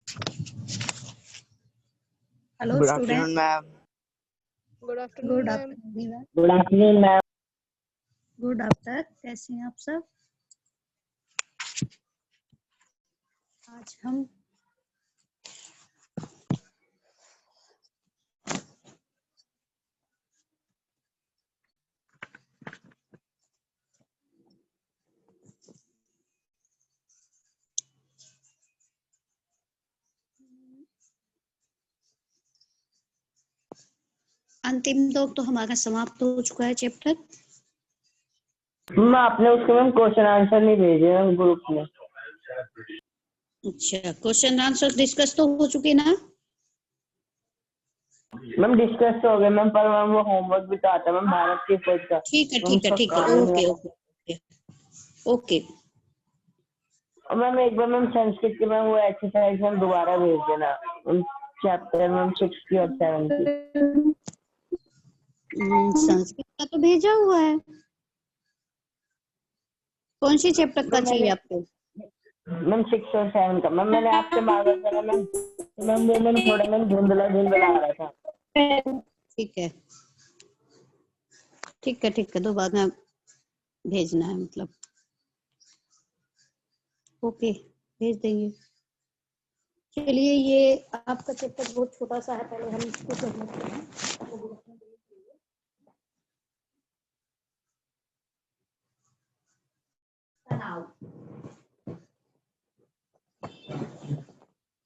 Hello, Good student. afternoon, ma'am. Good afternoon Good ma'am. afternoon. Good afternoon ma'am. Good afternoon. कैसे हैं आप सब? आज हम अंतिम दो तो हमारा समाप्त हो चुका है चैप्टर। मैम आपने उसके मैम क्वेश्चन आंसर नहीं भेजे मैम ग्रुप में। अच्छा, क्वेश्चन आंसर डिस्कस तो हो चुके ना? मैम डिस्कस तो हो गए मैम, पर मैम वो होमवर्क भी तो आता है मैम भारत की फौज का। ठीक है ठीक है ठीक है, ओके ओके ओके। मैम एक बार मैम संस्कृत की मैम वो एक्सरसाइज मैम दोबारा भेज देना, चैप्टर मैम 6 की और 7 की। संस्कृत का तो भेजा हुआ है। कौन सी चैप्टर का चाहिए आपको? मैम 6 और 7 का। मैम मैंने आपसे मांगा था ना मैम, मैम वो मैम थोड़ा मैम धुंधला धुंधला आ रहा था। ठीक है ठीक है ठीक है, दोबारा भेजना है मतलब। ओके, भेज देंगे। चलिए, ये आपका चैप्टर बहुत छोटा सा है, पहले हम इसको कर लेते हैं। तनाव।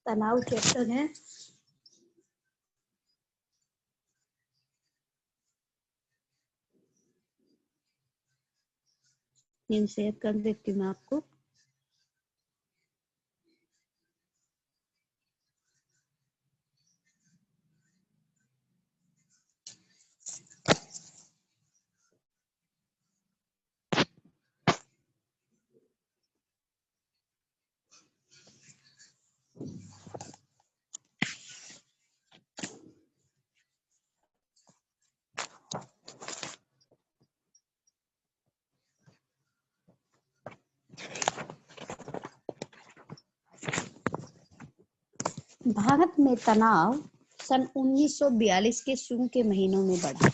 तनाव चैप्टर है। शेयर कर देती हूँ मैं आपको। भारत में तनाव सन 1942 के शुरू के महीनों में बढ़ा।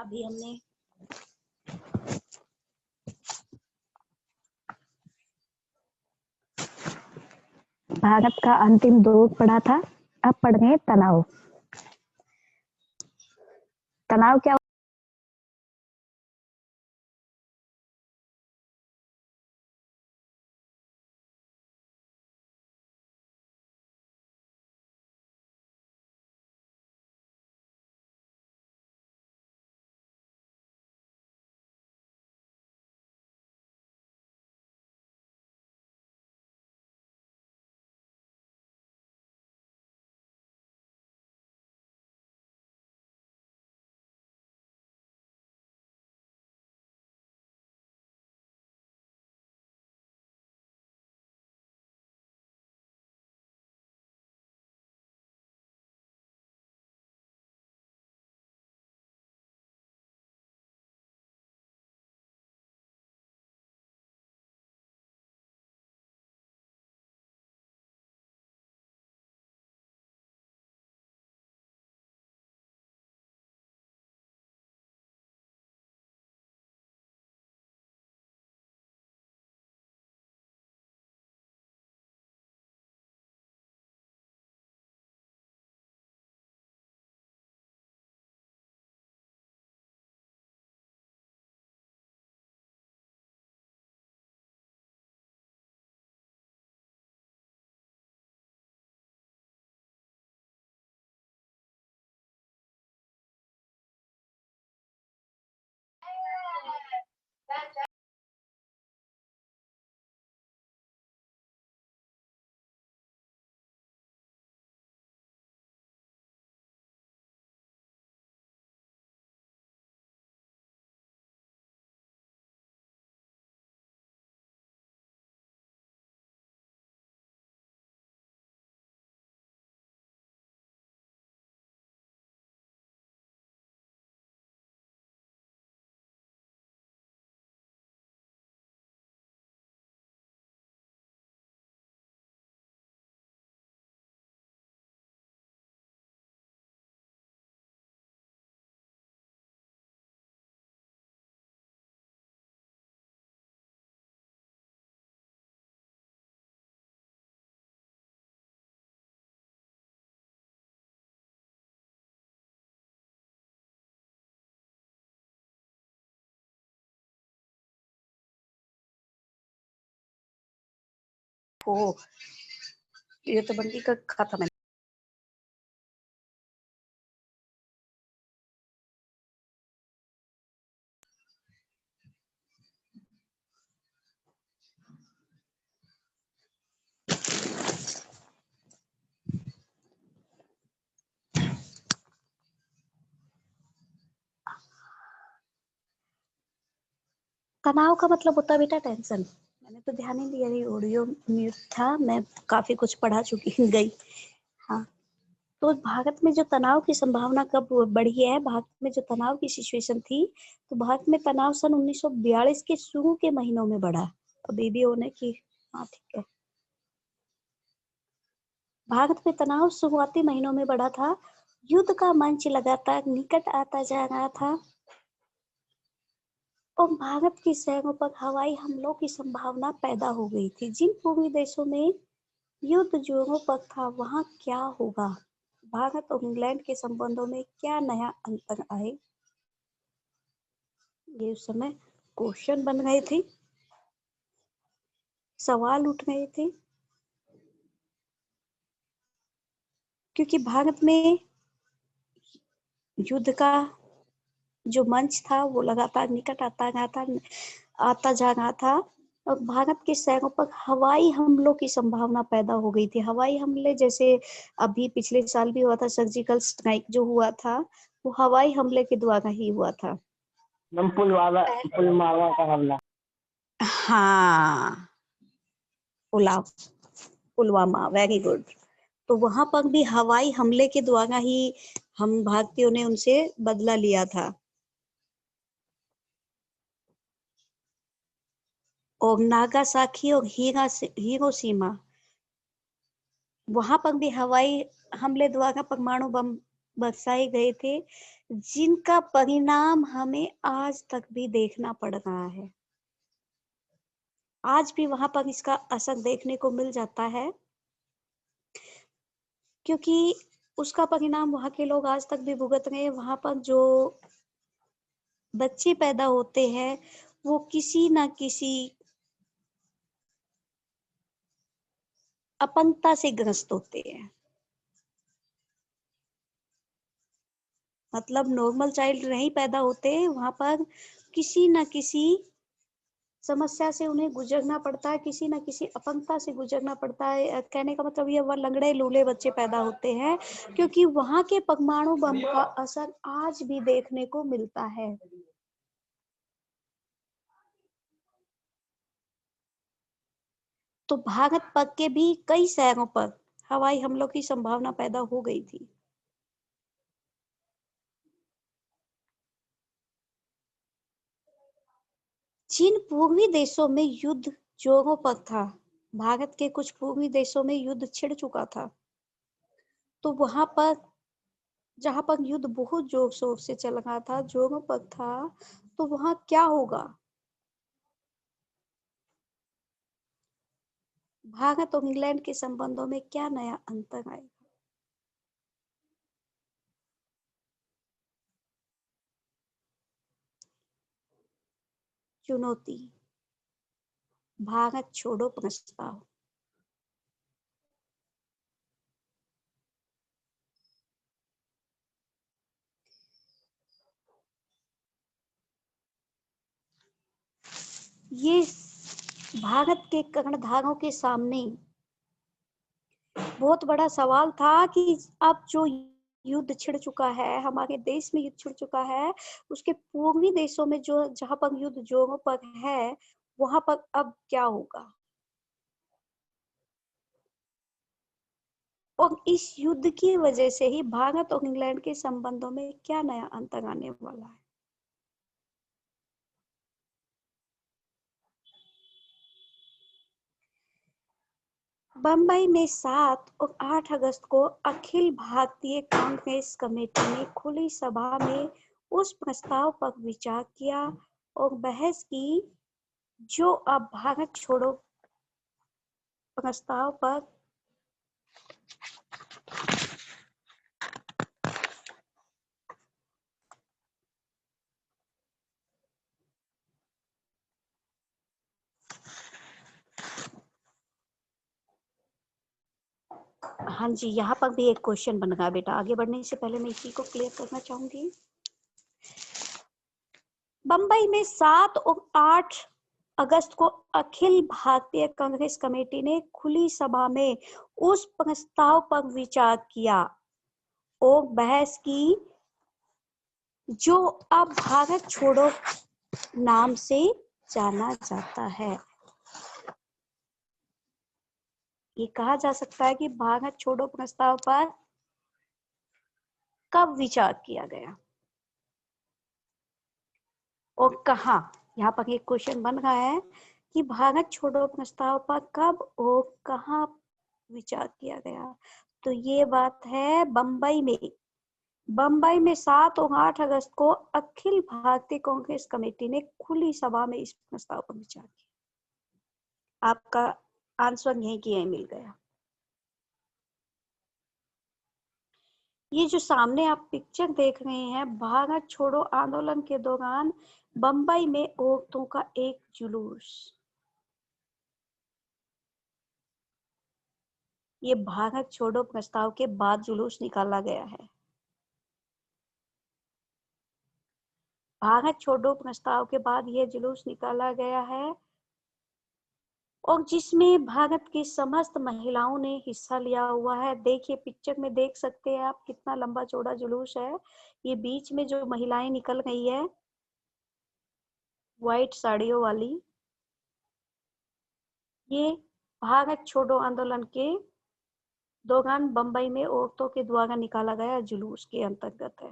अभी हमने भारत का अंतिम दौर पढ़ा था, अब पढ़ रहे हैं तनाव। तनाव क्या हो, ये तो बंदी का खाता मैंने। तनाव का मतलब होता है बेटा टेंशन। मैंने तो ध्यान नहीं दिया, ये ऑडियो म्यूट था, मैं काफी कुछ पढ़ा चुकी गई। हाँ, तो भारत में जो तनाव की संभावना कब बढ़ी है, भारत में जो तनाव की सिचुएशन थी, तो भारत में तनाव सन 1942 के शुरू के महीनों में बढ़ा। अभी भी होने की, हाँ ठीक है। भारत में तनाव शुरुआती महीनों में बढ़ा था, युद्ध का मंच लगातार निकट आता जा रहा था और भारत के शहरों पर हवाई हमलों की संभावना पैदा हो गई थी। जिन पूर्वी देशों में युद्ध जोरों पर था, वहां क्या होगा? भारत और इंग्लैंड के संबंधों में क्या नया अंतर आए? ये उस समय क्वेश्चन बन गए थे, सवाल उठ गए थे, क्योंकि भारत में युद्ध का जो मंच था वो लगातार निकट आता जा रहा था और भारत के शहरों पर हवाई हमलों की संभावना पैदा हो गई थी। हवाई हमले जैसे अभी पिछले साल भी हुआ था, सर्जिकल स्ट्राइक जो हुआ था वो हवाई हमले के द्वारा ही हुआ था। पुलवामा का हमला। हाँ, पुलवामा, वेरी गुड। तो वहां पर भी हवाई हमले के द्वारा ही हम भारतीयों ने उनसे बदला लिया था। और नागासाकी और हिरोशिमा, वहां पर भी हवाई हमले द्वारा परमाणु बम बरसाए गए थे, जिनका परिणाम हमें आज तक भी देखना पड़ रहा है। आज भी वहां पर इसका असर देखने को मिल जाता है, क्योंकि उसका परिणाम वहां के लोग आज तक भी भुगत रहे हैं। वहां पर जो बच्चे पैदा होते हैं वो किसी ना किसी अपंगता से ग्रस्त होते हैं। मतलब नॉर्मल चाइल्ड नहीं पैदा होते, वहां पर किसी ना किसी समस्या से उन्हें गुजरना पड़ता है, किसी ना किसी अपंगता से गुजरना पड़ता है। कहने का मतलब ये, वह लंगड़े लूले बच्चे पैदा होते हैं, क्योंकि वहां के परमाणु बम का असर आज भी देखने को मिलता है। तो भारत पर के भी कई शहरों पर हवाई हमलों की संभावना पैदा हो गई थी। जिन पूर्वी देशों में युद्ध जोरों पर था, भारत के कुछ पूर्वी देशों में युद्ध छिड़ चुका था, तो वहां पर जहां पर युद्ध बहुत जोर शोर से चल रहा था, जोरों पर था, तो वहां क्या होगा? भारत और इंग्लैंड के संबंधों में क्या नया अंतर आएगा? चुनौती, भारत छोड़ो प्रस्ताव। ये भारत के कर्णधारों के सामने बहुत बड़ा सवाल था कि अब जो युद्ध छिड़ चुका है, हमारे देश में युद्ध छिड़ चुका है, उसके पूर्वी देशों में जो जहां पर युद्ध जोरों पर है, वहां पर अब क्या होगा? और इस युद्ध की वजह से ही भारत और इंग्लैंड के संबंधों में क्या नया अंतर आने वाला है? बंबई में 7 और 8 अगस्त को अखिल भारतीय कांग्रेस कमेटी ने खुली सभा में उस प्रस्ताव पर विचार किया और बहस की जो अब भारत छोड़ो प्रस्ताव पर हाँ जी, यहाँ पर भी एक क्वेश्चन बन रहा है बेटा। आगे बढ़ने से पहले मैं इसी को क्लियर करना चाहूंगी। बंबई में 7 और 8 अगस्त को अखिल भारतीय कांग्रेस कमेटी ने खुली सभा में उस प्रस्ताव पर विचार किया और बहस की जो अब भारत छोड़ो नाम से जाना जाता है। ये कहा जा सकता है कि भारत छोड़ो प्रस्ताव पर कब विचार किया गया और कहा। यहाँ पर एक क्वेश्चन बन रहा है कि भारत छोड़ो प्रस्ताव पर कब और कहाँ विचार किया गया। तो ये बात है बंबई में 7 और 8 अगस्त को अखिल भारतीय कांग्रेस कमेटी ने खुली सभा में इस प्रस्ताव पर विचार किया। आपका आंसर यहीं की यहीं मिल गया। ये जो सामने आप पिक्चर देख रहे हैं, भारत छोड़ो आंदोलन के दौरान बंबई में औरतों का एक जुलूस। ये भारत छोड़ो प्रस्ताव के बाद जुलूस निकाला गया है। भारत छोड़ो प्रस्ताव के बाद यह जुलूस निकाला गया है और जिसमें भारत की समस्त महिलाओं ने हिस्सा लिया हुआ है। देखिए पिक्चर में देख सकते हैं आप कितना लंबा चौड़ा जुलूस है। ये बीच में जो महिलाएं निकल गई है व्हाइट साड़ियों वाली, ये भारत छोड़ो आंदोलन के दौरान बंबई में औरतों के द्वारा निकाला गया जुलूस के अंतर्गत है।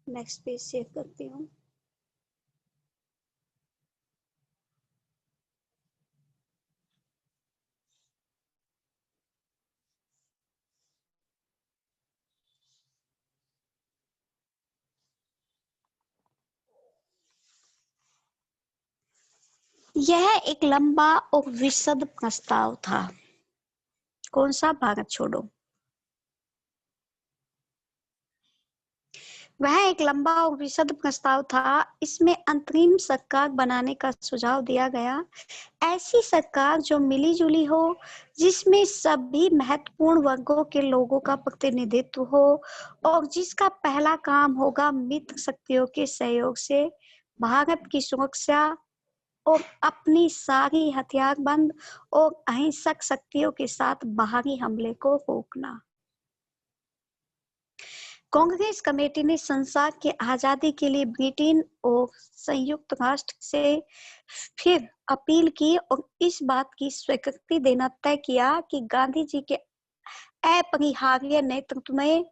नेक्स्ट पेज शेयर करती हूँ। यह एक लंबा और विशद प्रस्ताव था। कौन सा? भारत छोड़ो। वह एक लंबा और विशद प्रस्ताव था। इसमें अंतरिम सरकार बनाने का सुझाव दिया गया। ऐसी सरकार जो मिली जुली हो, जिसमें सभी महत्वपूर्ण वर्गों के लोगों का प्रतिनिधित्व हो और जिसका पहला काम होगा मित्र शक्तियों के सहयोग से भारत की सुरक्षा और अपनी सारी हथियारबंद और अहिंसक शक्तियों के साथ बाहरी हमले को रोकना। कांग्रेस कमेटी ने संसार की आजादी के लिए ब्रिटेन और संयुक्त राष्ट्र से फिर अपील की और इस बात की स्वीकृति देना तय किया कि गांधी जी के अपरिहार्य नेतृत्व में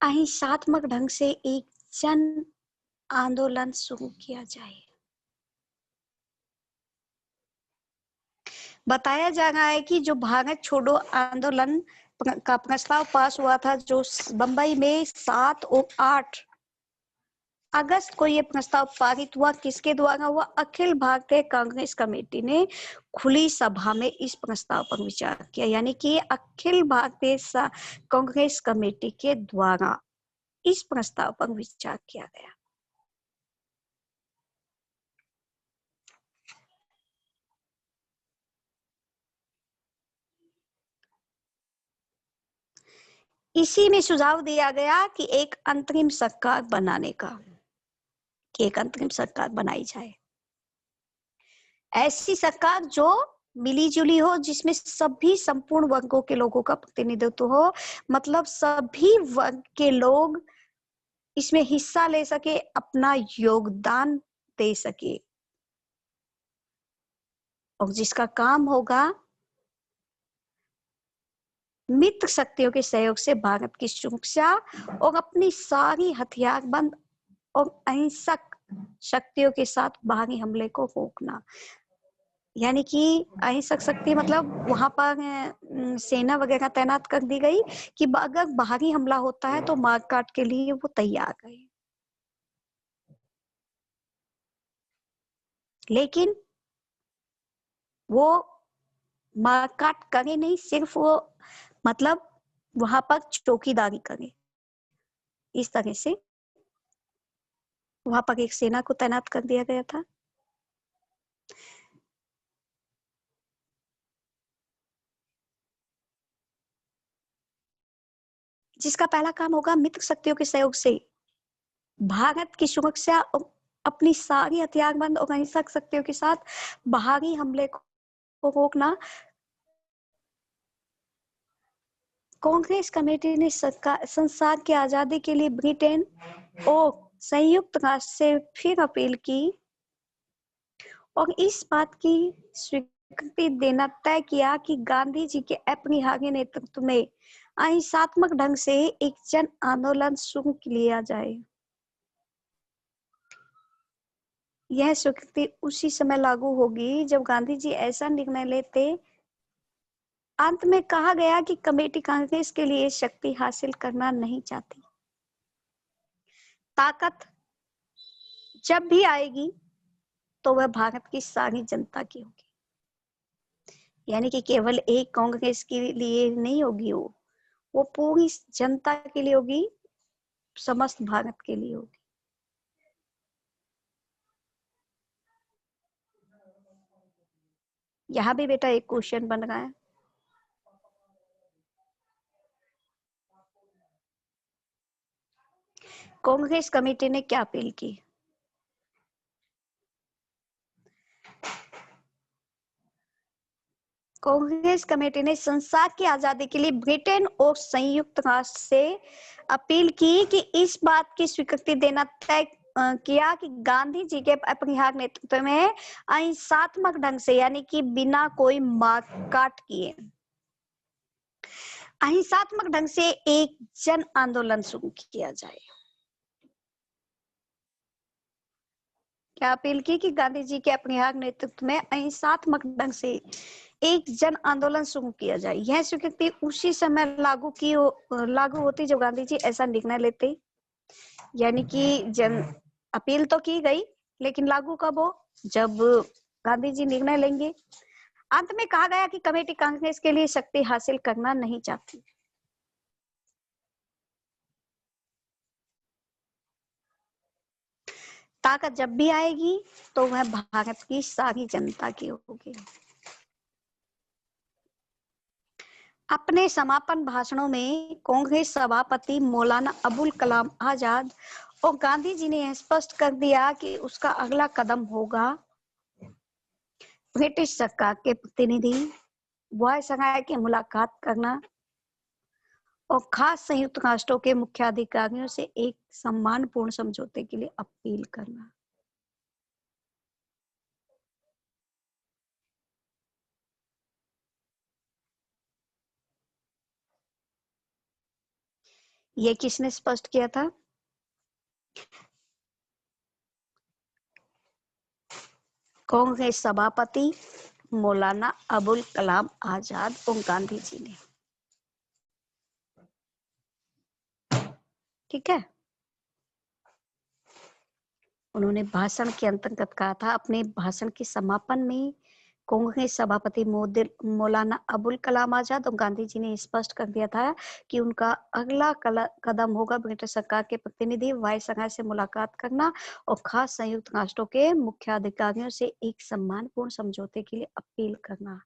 अहिंसात्मक ढंग से एक जन आंदोलन शुरू किया जाए। बताया जा रहा है कि जो भारत छोड़ो आंदोलन का प्रस्ताव पास हुआ था, जो बंबई में 7 और 8 अगस्त को यह प्रस्ताव पारित हुआ, किसके द्वारा हुआ? अखिल भारतीय कांग्रेस कमेटी ने खुली सभा में इस प्रस्ताव पर विचार किया। यानी कि अखिल भारतीय कांग्रेस कमेटी के द्वारा इस प्रस्ताव पर विचार किया गया। इसी में सुझाव दिया गया कि एक अंतरिम सरकार बनाने का, कि एक अंतरिम सरकार बनाई जाए। ऐसी सरकार जो मिली जुली हो, जिसमें सभी संपूर्ण वर्गों के लोगों का प्रतिनिधित्व हो, मतलब सभी वर्ग के लोग इसमें हिस्सा ले सके, अपना योगदान दे सके और जिसका काम होगा मित्र शक्तियों के सहयोग से भारत की सुरक्षा और अपनी सारी हथियारबंद और अहिंसक शक्तियों के साथ बाहरी हमले को रोकना। यानी कि अहिंसक शक्ति मतलब वहां पर सेना वगैरह तैनात कर दी गई कि अगर बाहरी हमला होता है तो मार काट के लिए वो तैयार है। लेकिन वो मारकाट करे नहीं, सिर्फ वो मतलब वहां पर चौकीदारी करे। इस तरह से वहां पर एक सेना को तैनात कर दिया गया था। जिसका पहला काम होगा मित्र शक्तियों के सहयोग से भारत की सुरक्षा और अपनी सारी हथियारबंद और अहिंसक शक्तियों के साथ बाहरी हमले को रोकना। कांग्रेस कमेटी ने संसार की आजादी के लिए ब्रिटेन और संयुक्त राष्ट्र से फिर अपील की और इस बात की स्वीकृति देना तय किया कि गांधी जी के अपरिहार्य नेतृत्व में अहिंसात्मक ढंग से एक जन आंदोलन शुरू किया जाए। यह स्वीकृति उसी समय लागू होगी जब गांधी जी ऐसा निर्णय लेते। अंत में कहा गया कि कमेटी कांग्रेस के लिए शक्ति हासिल करना नहीं चाहती। ताकत जब भी आएगी तो वह भारत की सारी जनता की होगी, यानी कि केवल एक कांग्रेस के लिए नहीं होगी, वो पूरी जनता के लिए होगी, समस्त भारत के लिए होगी। यहाँ भी बेटा एक क्वेश्चन बन रहा है। कांग्रेस कमेटी ने क्या अपील की? कांग्रेस कमेटी ने संसार की आजादी के लिए ब्रिटेन और संयुक्त राष्ट्र से अपील की कि इस बात की स्वीकृति देना तय किया कि गांधी जी के अपरिहार्य नेतृत्व में अहिंसात्मक ढंग से, यानी कि बिना कोई मारकाट किए, अहिंसात्मक ढंग से एक जन आंदोलन शुरू किया जाए। क्या अपील की कि गांधी जी के अपरिहार्य नेतृत्व में अहिंसात्मक ढंग से एक जन आंदोलन शुरू किया जाए। यह स्वीकृति उसी समय लागू होती जब गांधी जी ऐसा निर्णय लेते, यानी कि जन अपील तो की गई लेकिन लागू कब हो? जब गांधी जी निर्णय लेंगे। अंत में कहा गया कि कमेटी कांग्रेस के लिए शक्ति हासिल करना नहीं चाहती। ताकत जब भी आएगी तो वह भारत की सारी जनता की होगी। अपने समापन भाषणों में कांग्रेस सभापति मौलाना अबुल कलाम आजाद और गांधी जी ने यह स्पष्ट कर दिया कि उसका अगला कदम होगा ब्रिटिश सरकार के प्रतिनिधि वायसराय की मुलाकात करना और खास संयुक्त राष्ट्रों के मुख्य अधिकारियों से एक सम्मानपूर्ण समझौते के लिए अपील करना। ये किसने स्पष्ट किया था? कांग्रेस सभापति मौलाना अबुल कलाम आजाद और गांधी जी ने। ठीक है, उन्होंने भाषण के अंतर्गत कहा था, अपने भाषण के समापन में कांग्रेस सभापति मौलाना अबुल कलाम आजाद और गांधी जी ने स्पष्ट कर दिया था कि उनका अगला कदम होगा ब्रिटिश सरकार के प्रतिनिधि वायसराय से मुलाकात करना और खास संयुक्त राष्ट्रों के मुख्य अधिकारियों से एक सम्मानपूर्ण समझौते के लिए अपील करना।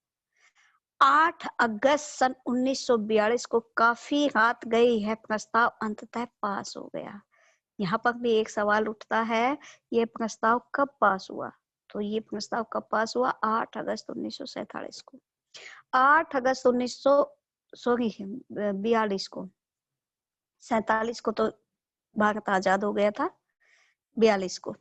8 अगस्त सन 1942 को काफी रात गई है, प्रस्ताव अंततः पास हो गया। यहाँ पर भी एक सवाल उठता है, ये प्रस्ताव कब पास हुआ? तो ये प्रस्ताव कब पास हुआ? 8 अगस्त 1947 को। 8 अगस्त 1942 को। 47 को तो भारत आजाद हो गया था, 42 को।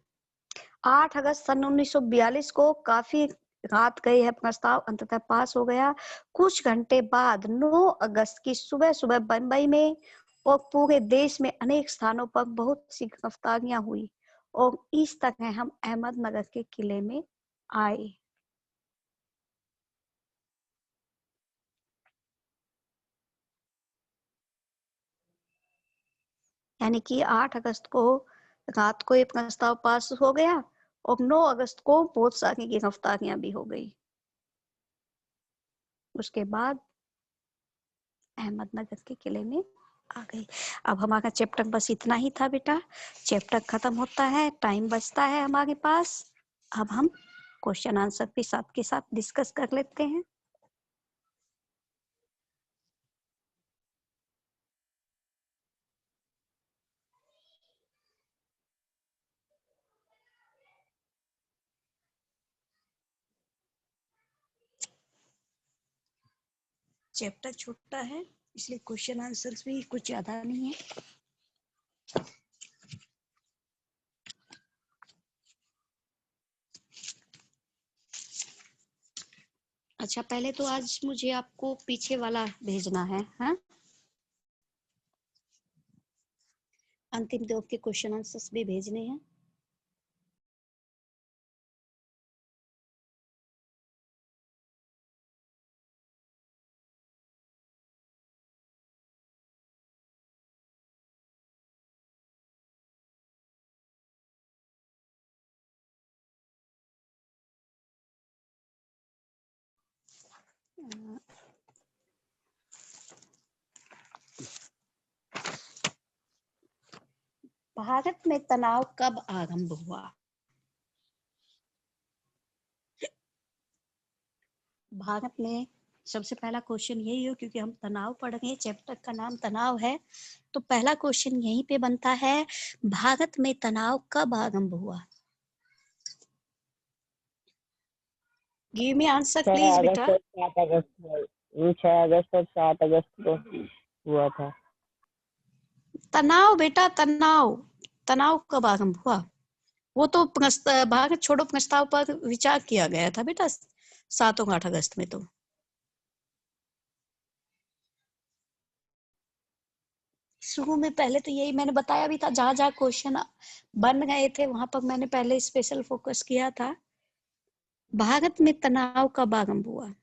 8 अगस्त सन 1942 को काफी रात गई है, प्रस्ताव अंततः पास हो गया। कुछ घंटे बाद 9 अगस्त की सुबह सुबह बंबई में और पूरे देश में अनेक स्थानों पर बहुत सी गिरफ्तारियां हुई और इस तरह हम अहमदनगर के किले में आए। यानी कि 8 अगस्त को रात को ये प्रस्ताव पास हो गया और 9 अगस्त को बहुत सारी गिरफ्तारियां भी हो गई। उसके बाद अहमदनगर के किले में आ गई। अब हमारा चैप्टर बस इतना ही था बेटा। चैप्टर खत्म होता है, टाइम बचता है हमारे पास। अब हम क्वेश्चन आंसर भी साथ के साथ डिस्कस कर लेते हैं। चैप्टर छोटा है इसलिए क्वेश्चन आंसर्स भी कुछ ज्यादा नहीं है। अच्छा, पहले तो आज मुझे आपको पीछे वाला भेजना है, हाँ? अंतिम 2 के क्वेश्चन आंसर्स भी भेजने हैं। भारत में तनाव कब आरंभ हुआ? भारत में सबसे पहला क्वेश्चन यही हो, क्योंकि हम तनाव पढ़ रहे हैं, चैप्टर का नाम तनाव है, तो पहला क्वेश्चन यहीं पे बनता है, भारत में तनाव कब आरंभ हुआ? गिव मी आंसर प्लीज बेटा। 6 अगस्त और 7 अगस्त को हुआ था। तनाव बेटा, तनाव कब आरंभ हुआ? वो तो भारत छोड़ो प्रस्ताव पर विचार किया गया था बेटा 7 और 8 अगस्त में। तो शुरू में पहले तो यही मैंने बताया भी था, जहां जहां क्वेश्चन बन गए थे वहां पर मैंने पहले स्पेशल फोकस किया था। भारत में तनाव कब आरंभ हुआ?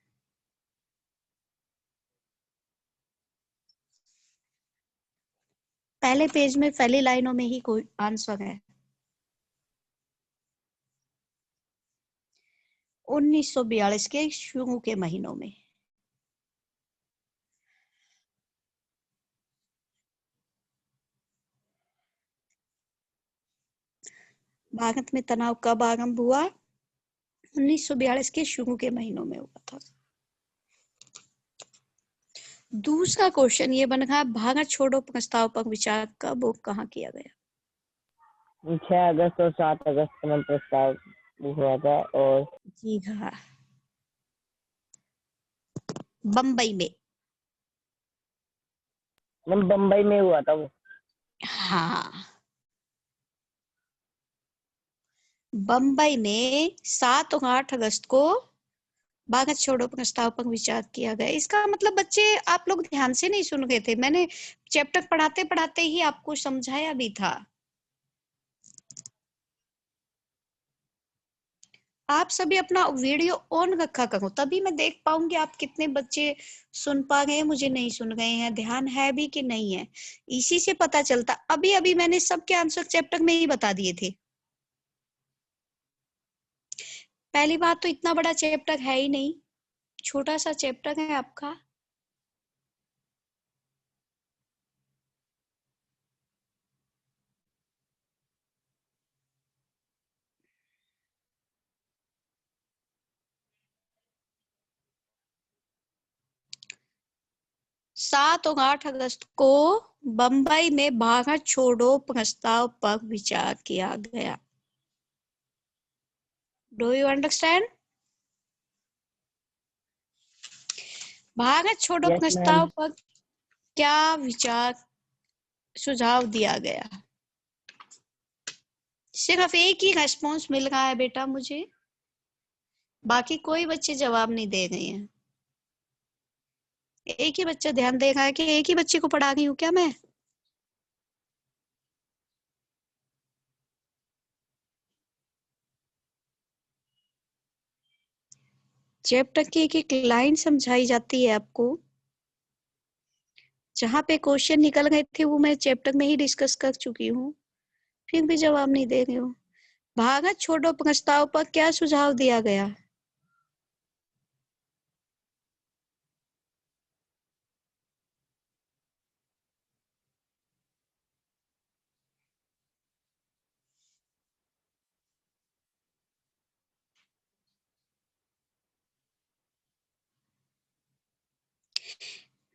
पहले पेज में पहली लाइनों में ही कोई आंसर है। 1942 के शुरू के महीनों में। भारत में तनाव कब आरंभ हुआ? 1942 के शुरू के महीनों में हुआ था। दूसरा क्वेश्चन ये बन रहा, भारत छोड़ो प्रस्ताव पर विचार कब और कहाँ किया गया? 6 अगस्त और 7 अगस्त में प्रस्ताव हुआ था। और जी हाँ, बम्बई में। बम्बई में हुआ था वो। हाँ, बम्बई में 7 और 8 अगस्त को भारत छोड़ो प्रस्ताव पर विचार किया गया। इसका मतलब बच्चे आप लोग ध्यान से नहीं सुन गए थे, मैंने चैप्टर पढ़ाते पढ़ाते ही आपको समझाया भी था। आप सभी अपना वीडियो ऑन रखा करो, तभी मैं देख पाऊंगी आप कितने बच्चे सुन पा गए हैं, मुझे नहीं सुन गए हैं, ध्यान है भी कि नहीं है, इसी से पता चलता। अभी अभी मैंने सबके आंसर चैप्टर में ही बता दिए थे। पहली बात तो इतना बड़ा चैप्टर है ही नहीं, छोटा सा चैप्टर है आपका। सात और 8 अगस्त को बंबई में भारत छोड़ो प्रस्ताव पर विचार किया गया। Do you understand? भारत छोड़ो यस प्रस्ताव मैम। पर क्या विचार सुझाव दिया गया? सिर्फ एक ही रेस्पॉन्स मिल रहा है बेटा मुझे, बाकी कोई बच्चे जवाब नहीं दे रहे हैं। एक ही बच्चा ध्यान दे रहा है कि एक ही बच्चे को पढ़ा रही हूँ क्या मैं? चैप्टर की एक एक लाइन समझाई जाती है आपको। जहां पे क्वेश्चन निकल गए थे वो मैं चैप्टर में ही डिस्कस कर चुकी हूँ, फिर भी जवाब नहीं दे रही हूँ। भारत छोड़ो प्रस्ताव पर क्या सुझाव दिया गया?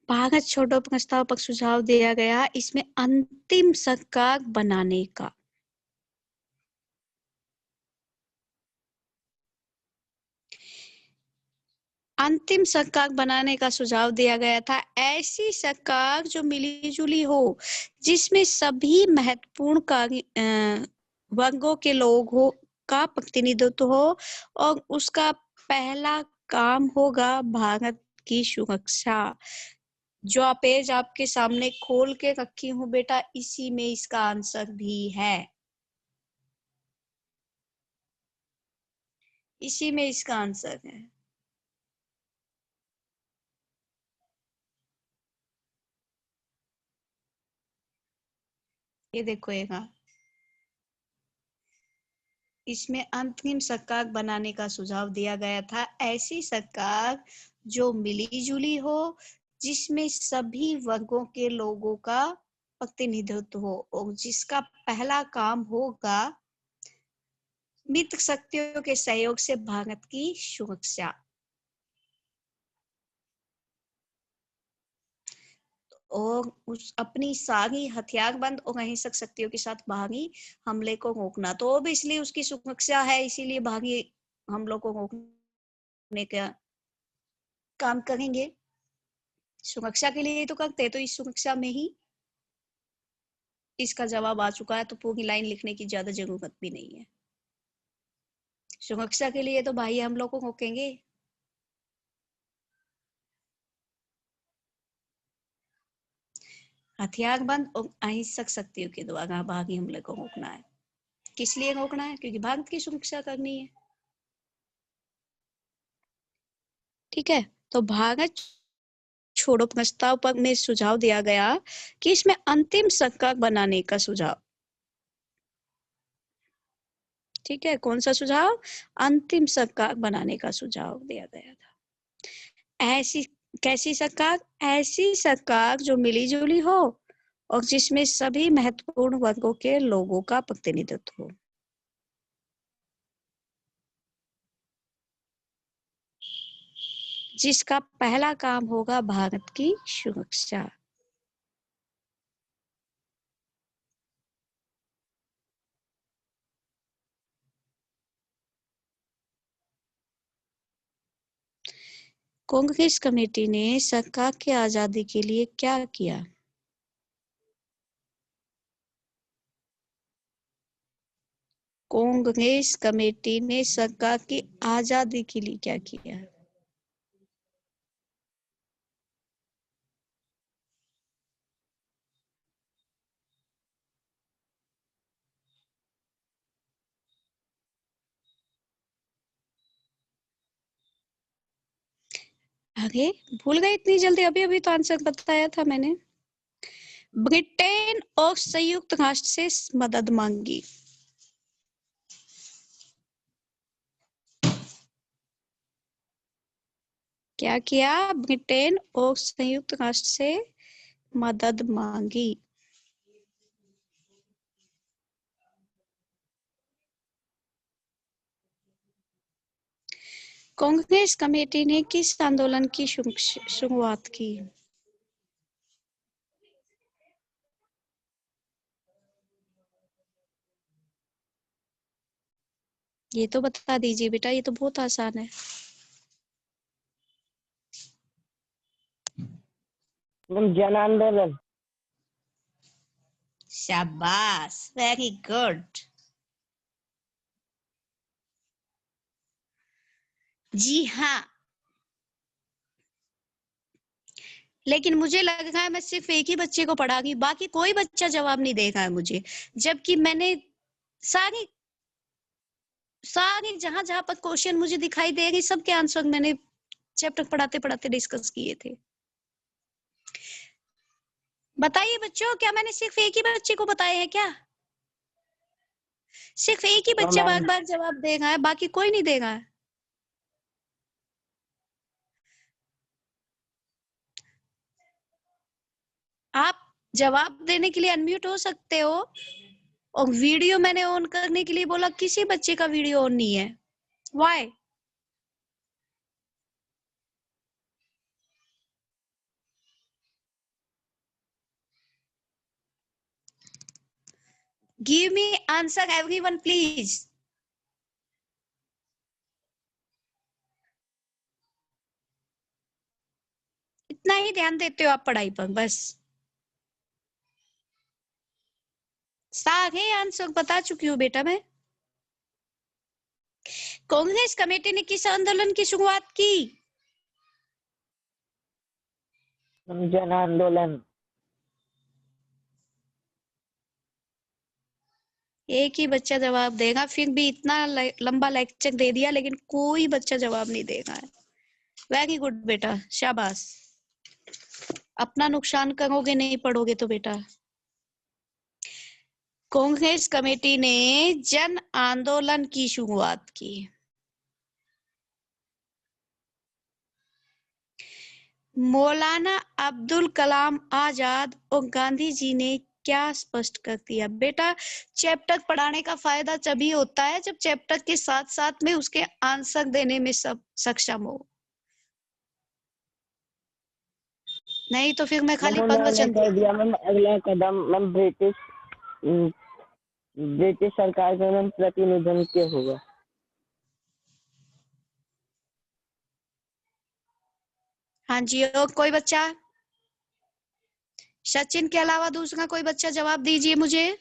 भागत छोड़ो प्रस्ताव पर सुझाव दिया गया, इसमें अंतिम सरकार बनाने का। अंतिम सरकार बनाने का सुझाव दिया गया था। ऐसी सरकार जो मिलीजुली हो, जिसमें सभी महत्वपूर्ण वर्गों के लोग हो का प्रतिनिधित्व हो, और उसका पहला काम होगा भारत की सुरक्षा। जो पेज आपके सामने खोल के रखी हूँ बेटा, इसी में इसका आंसर भी है, इसी में इसका आंसर है। ये देखो इसमें अंतिम सरकार बनाने का सुझाव दिया गया था। ऐसी सरकार जो मिली-जुली हो, जिसमें सभी वर्गों के लोगों का प्रतिनिधित्व हो, और जिसका पहला काम होगा मित्र शक्तियों के सहयोग से भारत की सुरक्षा। और उस अपनी सारी हथियारबंद और अहिंसक शक्तियों के साथ बाहरी हमले को रोकना। तो ऑब्वियसली उसकी सुरक्षा है, इसीलिए बाहरी हमलों को रोकने का काम करेंगे। सुरक्षा के लिए तो करते, तो इस सुरक्षा में ही इसका जवाब आ चुका है, तो पूरी लाइन लिखने की ज्यादा जरूरत भी नहीं है। सुरक्षा के लिए तो बाह्य हमलों को रोकेंगे। हथियारबंद और अहिंसक शक्तियों के द्वारा बाहरी हमले को रोकना है। किस लिए रोकना है? क्योंकि भारत की सुरक्षा करनी है। ठीक है, तो भारत छोड़ो प्रस्ताव पर में सुझाव दिया गया कि इसमें अंतिम सरकार बनाने का सुझाव। ठीक है, कौन सा सुझाव? अंतिम सरकार बनाने का सुझाव दिया गया था। ऐसी कैसी सरकार? ऐसी सरकार जो मिली-जुली हो और जिसमें सभी महत्वपूर्ण वर्गों के लोगों का प्रतिनिधित्व हो। जिसका पहला काम होगा भारत की सुरक्षा। कांग्रेस कमेटी ने सरकार की आजादी के लिए क्या किया? कांग्रेस कमेटी ने सरकार की आजादी के लिए क्या किया? अरे भूल गए इतनी जल्दी? अभी अभी तो आंसर बताया था मैंने। ब्रिटेन और संयुक्त राष्ट्र से मदद मांगी। क्या किया? ब्रिटेन और संयुक्त राष्ट्र से मदद मांगी। कांग्रेस कमेटी ने किस आंदोलन की शुरुआत की? ये तो बता दीजिए बेटा, ये तो बहुत आसान है। जन आंदोलन। शाबाश, वेरी गुड। जी हाँ, लेकिन मुझे लग रहा है मैं सिर्फ एक ही बच्चे को पढ़ा रही, बाकी कोई बच्चा जवाब नहीं दे रहा है मुझे, जबकि मैंने सारी जहां जहां पर क्वेश्चन मुझे दिखाई दे रही सबके आंसर मैंने चैप्टर पढ़ाते पढ़ाते डिस्कस किए थे। बताइए बच्चों, क्या मैंने सिर्फ एक ही बच्चे को बताया है क्या? सिर्फ एक ही बच्चा बार बार जवाब दे रहा है, बाकी कोई नहीं दे रहा है। आप जवाब देने के लिए अनम्यूट हो सकते हो, और वीडियो मैंने ऑन करने के लिए बोला, किसी बच्चे का वीडियो ऑन नहीं है। Why? Give me answer everyone please. इतना ही ध्यान देते हो आप पढ़ाई पर बस। सारे आंसर बता चुकी हूँ बेटा मैं। कांग्रेस कमेटी ने किस आंदोलन की शुरुआत की? जन आंदोलन। एक ही बच्चा जवाब देगा, फिर भी इतना लंबा लेक्चर दे दिया लेकिन कोई बच्चा जवाब नहीं देगा। वेरी गुड बेटा, शाबाश। अपना नुकसान करोगे नहीं पढ़ोगे तो बेटा। कांग्रेस कमेटी ने जन आंदोलन की शुरुआत की। मौलाना अब्दुल कलाम आजाद और गांधी जी ने क्या स्पष्ट कर दिया? बेटा चैप्टर पढ़ाने का फायदा तभी होता है जब चैप्टर के साथ साथ में उसके आंसर देने में सब सक्षम हो, नहीं तो फिर मैं खाली उन्होंने प्रवचन कह दिया मैम अगला कदम मैम ब्रिटिश सरकार का मैम प्रतिनिधित्व होगा। हाँ जी, और कोई बच्चा? सचिन के अलावा दूसरा कोई बच्चा जवाब दीजिए मुझे।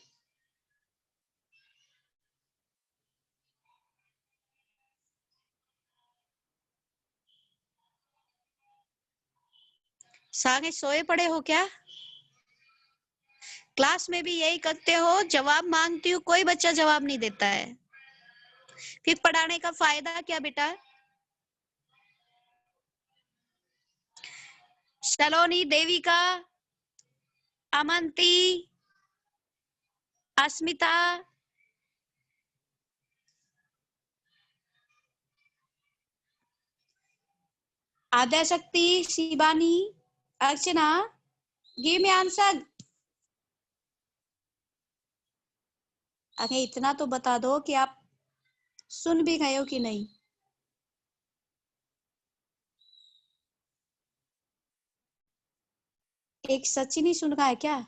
सारे सोए पड़े हो क्या? क्लास में भी यही करते हो, जवाब मांगती हूँ कोई बच्चा जवाब नहीं देता है, फिर पढ़ाने का फायदा क्या बेटा? सलोनी, देविका, अमंती, अस्मिता, आद्याशक्ति, शिवानी, अर्चना, गिव मी आंसर। अरे इतना तो बता दो कि आप सुन भी गए हो कि नहीं। एक सचिन ही सुन रहा है क्या?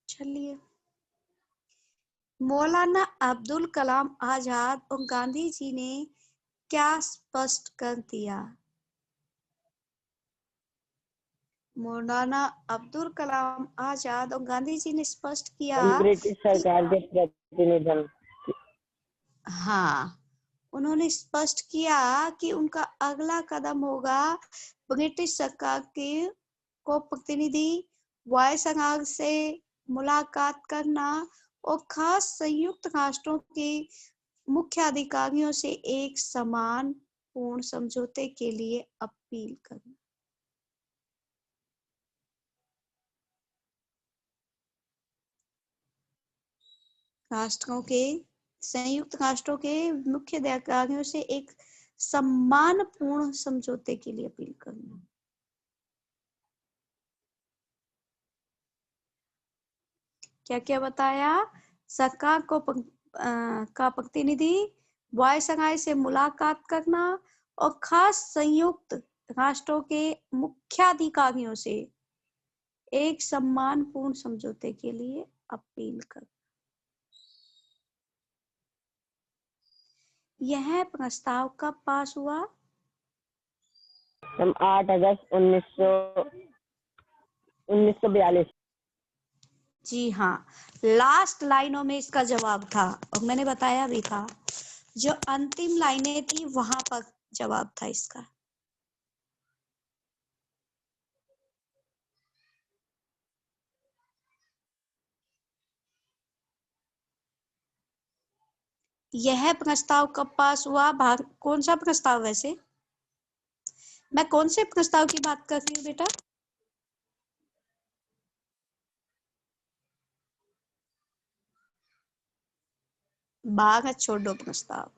चलिए, मौलाना अब्दुल कलाम आजाद और गांधी जी ने क्या स्पष्ट कर दिया? मौलाना अब्दुल कलाम आजाद और गांधी जी ने स्पष्ट किया ब्रिटिश सरकार के प्रतिनिधित्व। हाँ, उन्होंने स्पष्ट किया कि उनका अगला कदम होगा ब्रिटिश सरकार के को प्रतिनिधि वायसराय से मुलाकात करना और खास संयुक्त राष्ट्रों के मुख्य अधिकारियों से एक समान पूर्ण समझौते के लिए अपील करना। राष्ट्रों के संयुक्त राष्ट्रों के मुख्य अधिकारियों से एक सम्मानपूर्ण समझौते के लिए अपील करना। क्या क्या बताया? सरकार को का प्रतिनिधि वायसराय से मुलाकात करना और खास संयुक्त राष्ट्रों के मुख्याधिकारियों से एक सम्मानपूर्ण समझौते के लिए अपील करना। यह प्रस्ताव कब पास हुआ? 8 अगस्त 1942। जी हाँ, लास्ट लाइनों में इसका जवाब था और मैंने बताया भी था, जो अंतिम लाइनें थी वहां पर जवाब था इसका। यह प्रस्ताव कब पास हुआ? कौन सा प्रस्ताव? वैसे मैं कौन से प्रस्ताव की बात कर रही हूँ बेटा? भारत छोड़ो प्रस्ताव।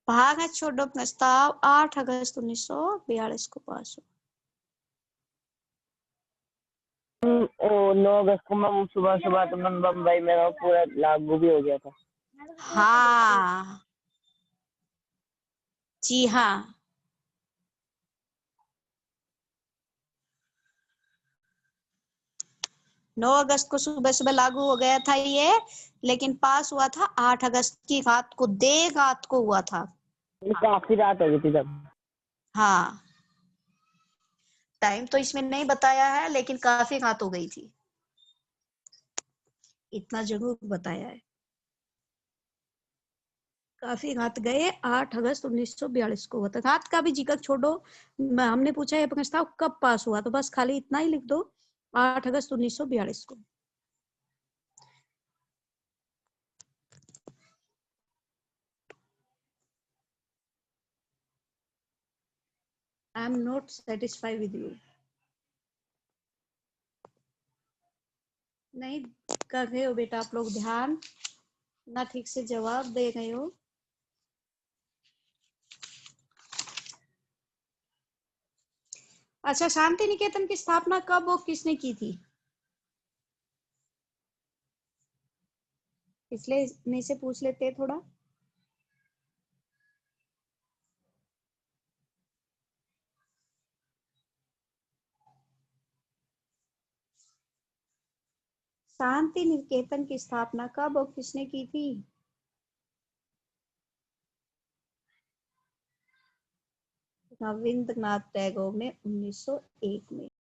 भागत छोड़ो प्रस्ताव 8 अगस्त 1942 को पास हुआ। 9 अगस्त को मैम सुबह सुबह तो मैम बम्बई में वो पूरा लागू भी हो गया था। हाँ जी हाँ, नौ अगस्त को सुबह सुबह लागू हो गया था ये, लेकिन पास हुआ था 8 अगस्त की रात को, देर रात को हुआ था। काफी रात हो गई थी तब। हाँ, टाइम तो इसमें नहीं बताया है, लेकिन काफी रात हो गई थी, इतना जरूर बताया है। काफी रात गए, 8 अगस्त 1942 को हुआ था। रात का भी जिक्र छोड़ो, हमने पूछा ये प्रस्ताव कब पास हुआ, तो बस खाली इतना ही लिख दो, 8 अगस्त 1942 को। I am not satisfied with you. नहीं कर रहे हो बेटा आप लोग ध्यान, ना ठीक से जवाब दे रहे हो। अच्छा, शांति निकेतन की स्थापना कब और किसने की थी? पिछले में से पूछ लेते थोड़ा। शांति निकेतन की स्थापना कब और किसने की थी? रविंद्रनाथ टैगोर ने 1901 में।